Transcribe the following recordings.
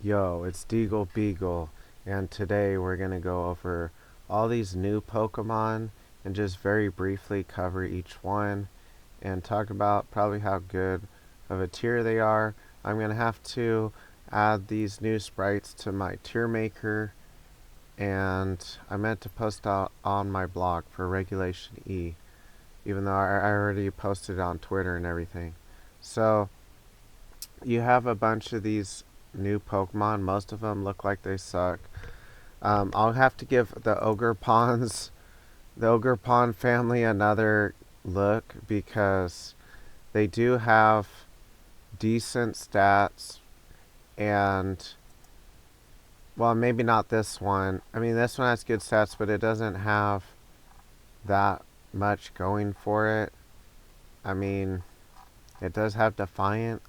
Yo, it's DeagleBeagle, and today we're going to go over all these new Pokemon and just very briefly cover each one and talk about probably how good of a tier they are. I'm going to have to add these new sprites to my tier maker, and I meant to post out on my blog for Regulation E, even though I already posted it on Twitter and everything. So, you have a bunch of these new Pokemon. Most of them look like they suck. I'll have to give the Ogerpon family another look because they do have decent stats and, well, maybe not this one. I mean, this one has good stats, but it doesn't have that much going for it. I mean, it does have Defiant,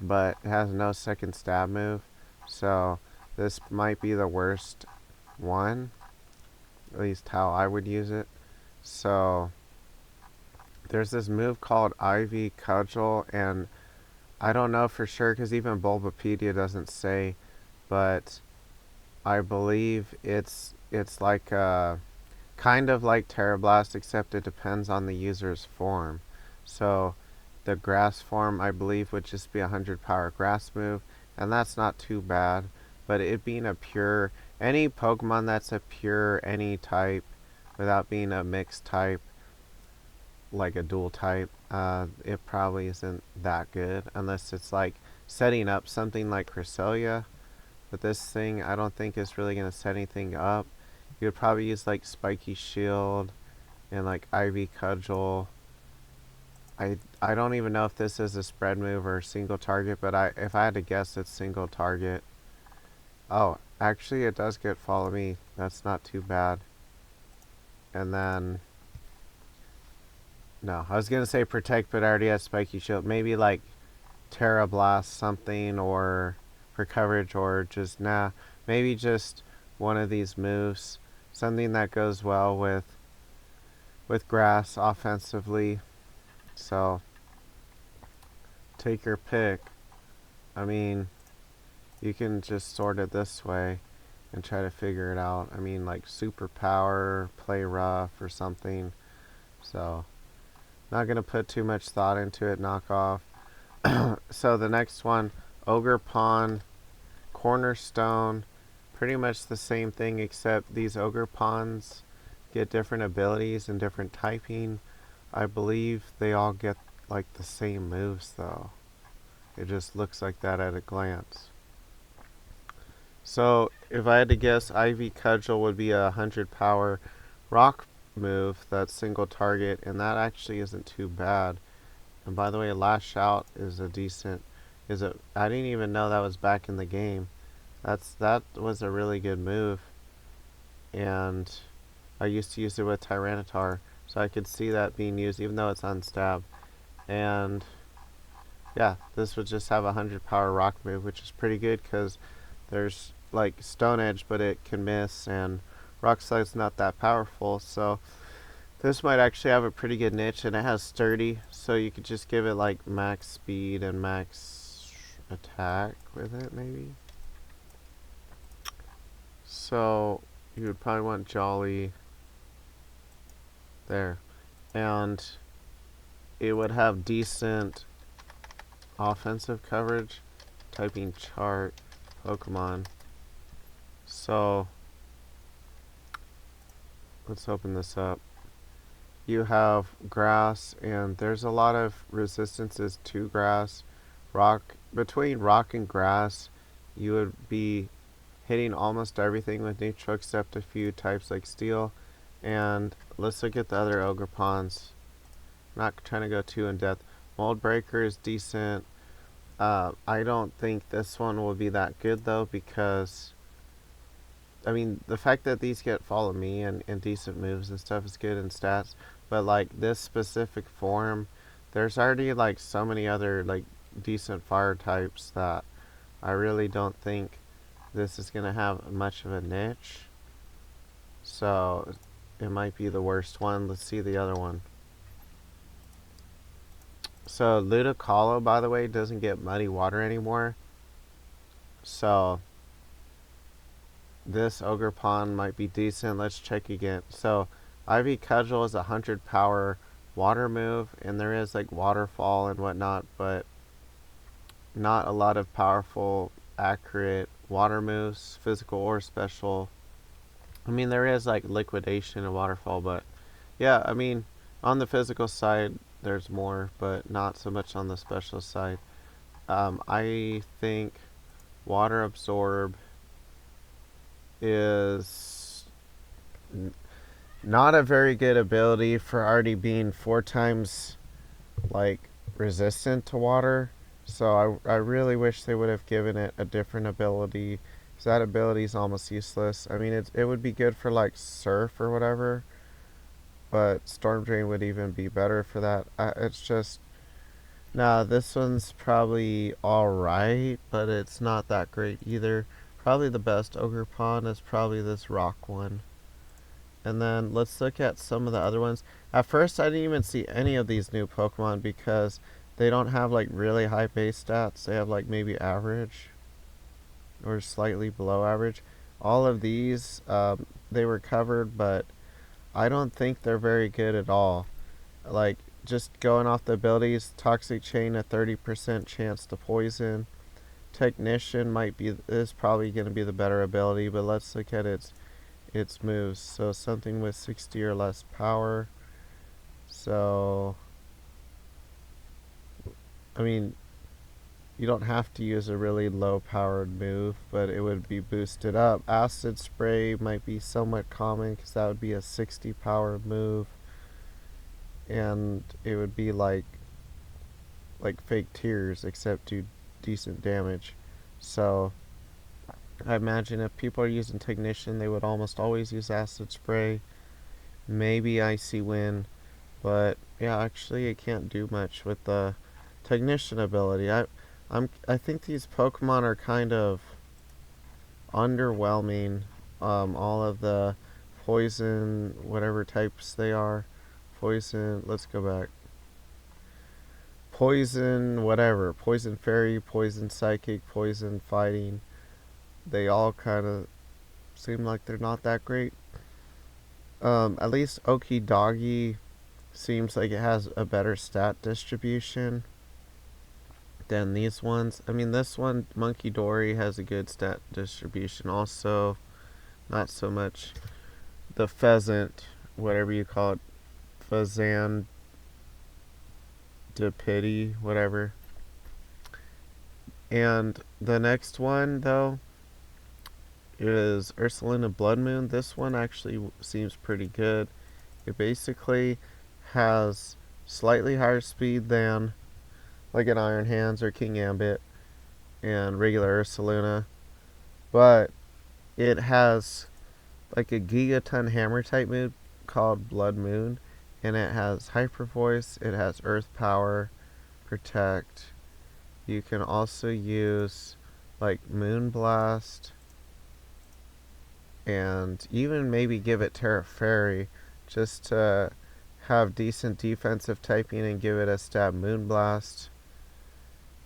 but it has no second stab move, so this might be the worst one, at least how I would use it. So there's this move called Ivy Cudgel, and I don't know for sure because even Bulbapedia doesn't say, but I believe it's like kind of like Terra Blast, except it depends on the user's form. So the grass form, I believe, would just be a 100 power grass move, and that's not too bad. But it being a pure, any Pokemon that's a pure any type without being a mixed type, like a dual type, it probably isn't that good unless it's like setting up something like Cresselia. But this thing, I don't think is really going to set anything up. You would probably use like Spiky Shield and like Ivy Cudgel. I don't even know if this is a spread move or a single target, but if I had to guess, it's single target. Oh, actually it does get Follow Me. That's not too bad. And then, no, I was going to say Protect, but I already have Spiky Shield. Maybe like Terra Blast something or for coverage, or just, maybe just one of these moves. Something that goes well with grass offensively. So, take your pick. I mean, you can just sort it this way and try to figure it out. I mean, like Superpower, Play Rough, or something. So, not going to put too much thought into it, knock off. So, the next one, Ogerpon, Cornerstone. Pretty much the same thing, except these Ogerpons get different abilities and different typing. I believe they all get like the same moves though. It just looks like that at a glance. So if I had to guess, Ivy Cudgel would be a 100 power rock move that's single target, and that actually isn't too bad. And by the way, Lash Out is a decent, I didn't even know that was back in the game. That was a really good move, and I used to use it with Tyranitar, so I could see that being used even though it's unstab. And yeah, this would just have a 100 power rock move, which is pretty good because there's like Stone Edge, but it can miss, and Rock Slide's not that powerful, so this might actually have a pretty good niche. And it has Sturdy, so you could just give it like max speed and max attack with it maybe. So you would probably want Jolly there, and it would have decent offensive coverage. Typing chart Pokemon. So let's open this up. You have grass, and there's a lot of resistances to grass. Between rock and grass, you would be hitting almost everything with neutral except a few types like steel. And let's look at the other Ogerpons. Not trying to go too in depth. Mold Breaker is decent. I don't think this one will be that good though, because I mean, the fact that these get Follow Me and decent moves and stuff is good in stats, but like this specific form, there's already like so many other like decent fire types that I really don't think this is going to have much of a niche. So it might be the worst one. Let's see the other one. So Ludicolo, by the way, doesn't get muddy water anymore. So this Ogerpon might be decent. Let's check again. So Ivy Cudgel is a 100 power water move, and there is like waterfall and whatnot, but not a lot of powerful, accurate water moves, physical or special. I mean, there is like liquidation and waterfall, but yeah, I mean, on the physical side, there's more, but not so much on the special side. I think water absorb is not a very good ability for already being 4 times like resistant to water. So I really wish they would have given it a different ability. Cause that ability is almost useless. I mean, it would be good for like surf or whatever, but Storm Drain would even be better for that. It's just nah. This one's probably all right, but it's not that great either. Probably the best Ogerpon is probably this rock one. And then let's look at some of the other ones. At first, I didn't even see any of these new Pokemon because they don't have like really high base stats. They have like maybe average or slightly below average. All of these, they were covered, but I don't think they're very good at all. Like, just going off the abilities, Toxic Chain, a 30% chance to poison. Technician is probably going to be the better ability, but let's look at its moves. So something with 60 or less power. So, I mean, you don't have to use a really low powered move, but it would be boosted up. Acid Spray might be somewhat common because that would be a 60 power move, and it would be like fake tears except do decent damage. So I imagine if people are using Technician, they would almost always use Acid Spray, maybe Icy Wind, but yeah, actually it can't do much with the Technician ability. I think these Pokemon are kind of underwhelming. All of the poison, whatever types they are, poison. Let's go back. Poison, whatever. Poison Fairy, Poison Psychic, Poison Fighting. They all kind of seem like they're not that great. At least Okidoggy seems like it has a better stat distribution than these ones. I mean, this one, Monkey Dory, has a good stat distribution. Also, not so much the pheasant, whatever you call it, Fazan de Pity, whatever. And the next one, though, is Ursulina Blood Moon. This one actually seems pretty good. It basically has slightly higher speed than like an Iron Hands or King Ambit and regular Ursaluna, but it has like a Gigaton Hammer type move called Blood Moon, and it has Hyper Voice, it has Earth Power, Protect. You can also use like Moon Blast, and even maybe give it Terra Fairy just to have decent defensive typing and give it a stab Moon Blast.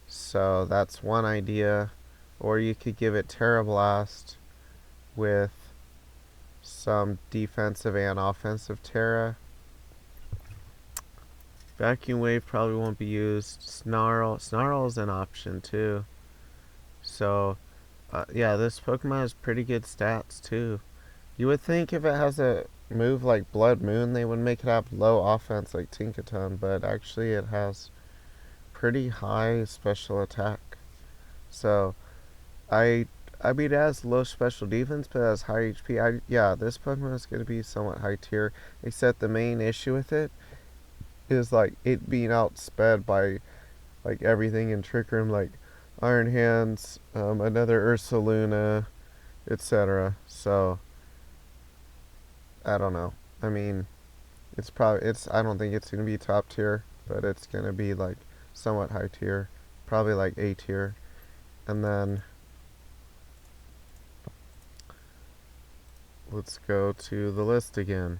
So that's one idea. Or you could give it Terra Blast with some defensive and offensive Terra. Vacuum Wave probably won't be used. Snarl is an option too. So, yeah, this Pokemon has pretty good stats too. You would think if it has a move like Blood Moon, they would make it have low offense like Tinkaton, but actually it has pretty high special attack. So, I mean, it has low special defense, but it has high HP. Yeah, this Pokemon is going to be somewhat high tier, except the main issue with it is like it being outsped by like everything in Trick Room, like Iron Hands, another Ursaluna, etc. So I don't know. I mean, it's. I don't think it's gonna be top tier, but it's gonna be like somewhat high tier, probably like A tier, and then let's go to the list again.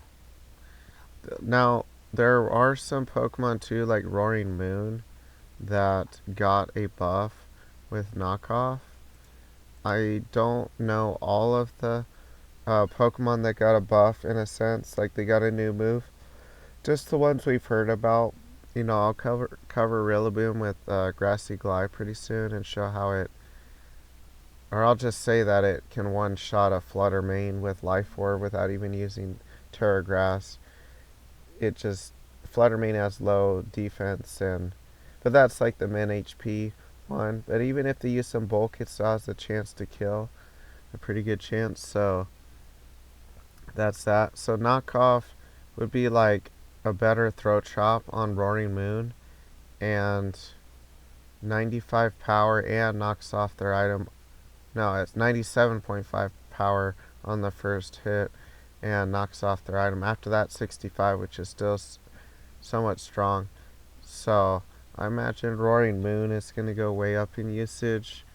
Now there are some Pokemon too, like Roaring Moon, that got a buff with knockoff, I don't know all of the Pokemon that got a buff in a sense, like they got a new move. Just the ones we've heard about. You know, I'll cover Rillaboom with Grassy Glide pretty soon and show how it, or I'll just say that it can one-shot a Flutter Mane with Life Orb without even using Terra Grass. It just, Flutter Mane has low defense, but that's like the min HP one. But even if they use some bulk, it still has a chance to kill, a pretty good chance. So that's that. So knockoff would be like a better Throat Chop on Roaring Moon, and 95 power, and knocks off their item. No, it's 97.5 power on the first hit and knocks off their item. After that, 65, which is still somewhat strong. So I imagine Roaring Moon is going to go way up in usage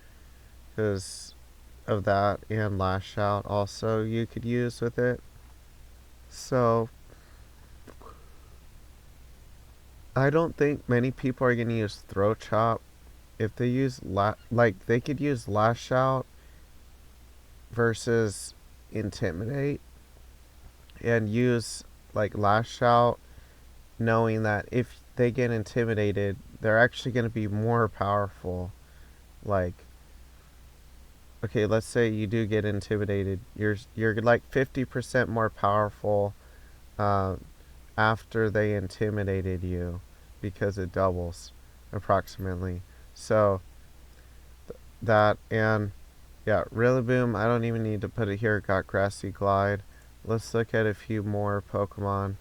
because of that, and Lash Out also you could use with it. So I don't think many people are going to use Throat Chop. If they use they could use Lash Out versus Intimidate, and use like Lash Out, knowing that if they get intimidated, they're actually going to be more powerful. Like, okay, let's say you do get intimidated, you're like 50% more powerful after they intimidated you, because it doubles approximately. So that, and yeah, Rillaboom, I don't even need to put it here, it got Grassy Glide. Let's look at a few more Pokemon.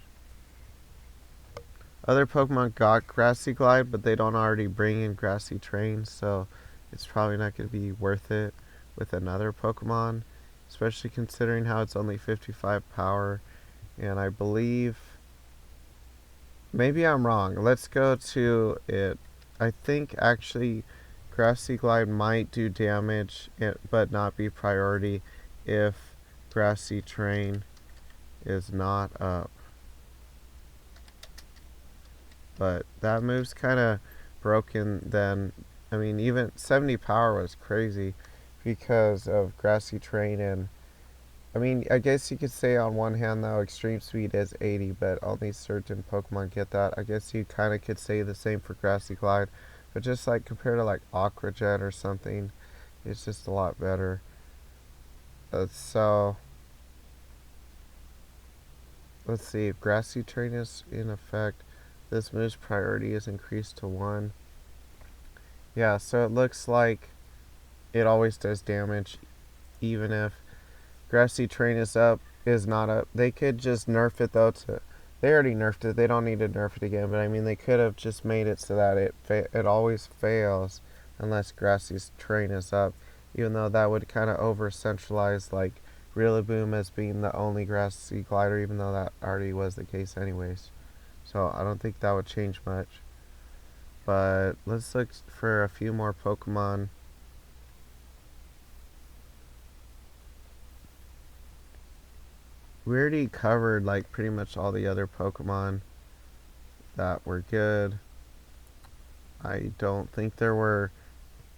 Other Pokemon got Grassy Glide, but they don't already bring in Grassy Train, so it's probably not going to be worth it with another Pokemon, especially considering how it's only 55 power. And I believe, maybe I'm wrong, let's go to it. I think actually Grassy Glide might do damage, but not be priority if Grassy Train is not up. But that move's kind of broken then. I mean, even 70 power was crazy because of Grassy Train. And I mean, I guess you could say on one hand though, Extreme Speed is 80, but only certain Pokemon get that. I guess you kind of could say the same for Grassy Glide, but just like compared to like Aqua Jet or something, it's just a lot better. So let's see, if Grassy Train is in effect, this move's priority is increased to 1. Yeah, so it looks like it always does damage, even if Grassy Train is not up. They could just nerf it though they already nerfed it, they don't need to nerf it again, but I mean they could have just made it so that it always fails unless Grassy's Train is up, even though that would kind of over centralize like Rillaboom as being the only Grassy Glider, even though that already was the case anyways. So I don't think that would change much. But let's look for a few more Pokemon. We already covered like pretty much all the other Pokemon that were good. I don't think there were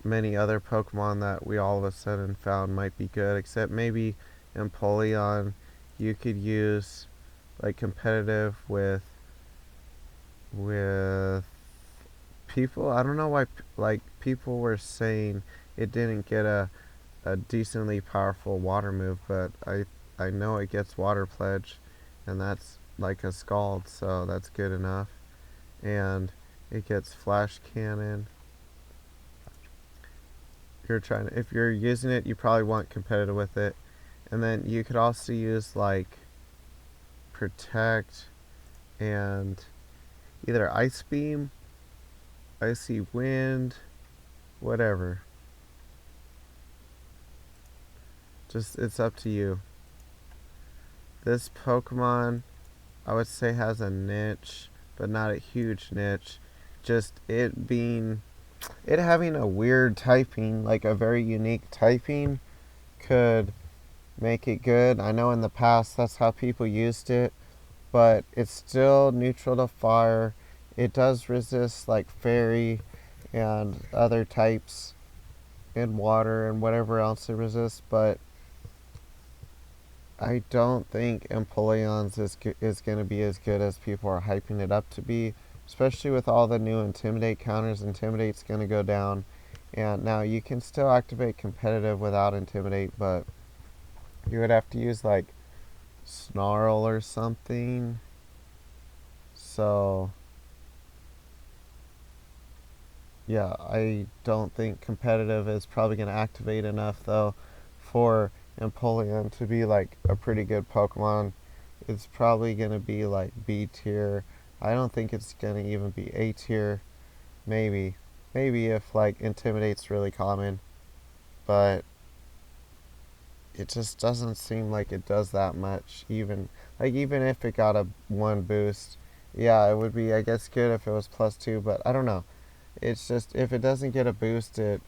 many other Pokemon that we all of a sudden found might be good, except maybe Empoleon. You could use like competitive with people. I don't know why like people were saying it didn't get a decently powerful water move, but I know it gets Water Pledge, and that's like a Scald, so that's good enough. And it gets Flash Cannon. If you're using it, you probably want competitive with it. And then you could also use like Protect and either Ice Beam, Icy Wind, whatever. Just, it's up to you. This Pokemon, I would say, has a niche, but not a huge niche. Just it having a weird typing, like a very unique typing, could make it good. I know in the past that's how people used it, but it's still neutral to fire. It does resist like Fairy and other types. in water and whatever else it resists, but I don't think Empoleon's is going to be as good as people are hyping it up to be, especially with all the new Intimidate counters. Intimidate's going to go down, and now you can still activate competitive without Intimidate, but you would have to use like Snarl or something. So yeah, I don't think competitive is probably going to activate enough though for Empoleon to be like a pretty good Pokemon. It's probably going to be like B tier. I don't think it's going to even be A tier. Maybe. Maybe if like Intimidate's really common. But it just doesn't seem like it does that much. Even if it got a 1 boost, yeah, it would be I guess good if it was +2, but I don't know. It's just if it doesn't get a boost, it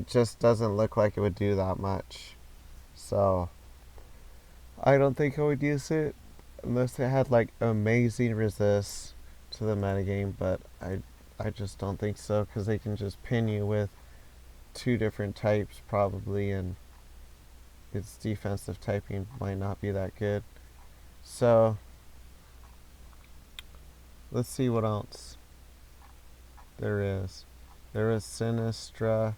just doesn't look like it would do that much. So I don't think I would use it unless it had like amazing resist to the metagame, but I just don't think so because they can just pin you with 2 different types probably, and its defensive typing might not be that good. So let's see what else there is. There is Sinistra.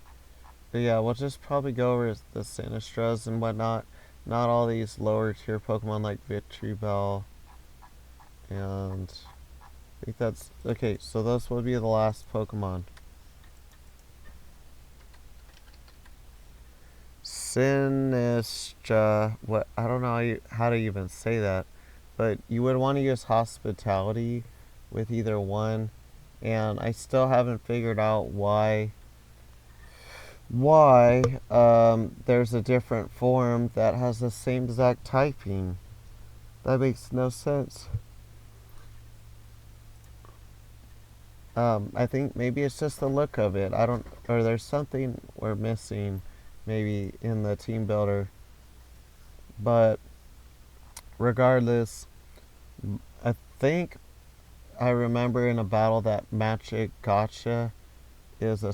But yeah, we'll just probably go over the Sinistras and whatnot. Not all these lower tier Pokemon like Btw and I think that's okay. So those will be the last Pokemon. Sinistra. What? I don't know how to even say that, but you would want to use Hospitality with either one, and I still haven't figured out why there's a different form that has the same exact typing. That makes no sense. I think maybe it's just the look of it. I don't, or there's something we're missing, maybe in the team builder. But regardless, I think I remember in a battle that Magic Gotcha is a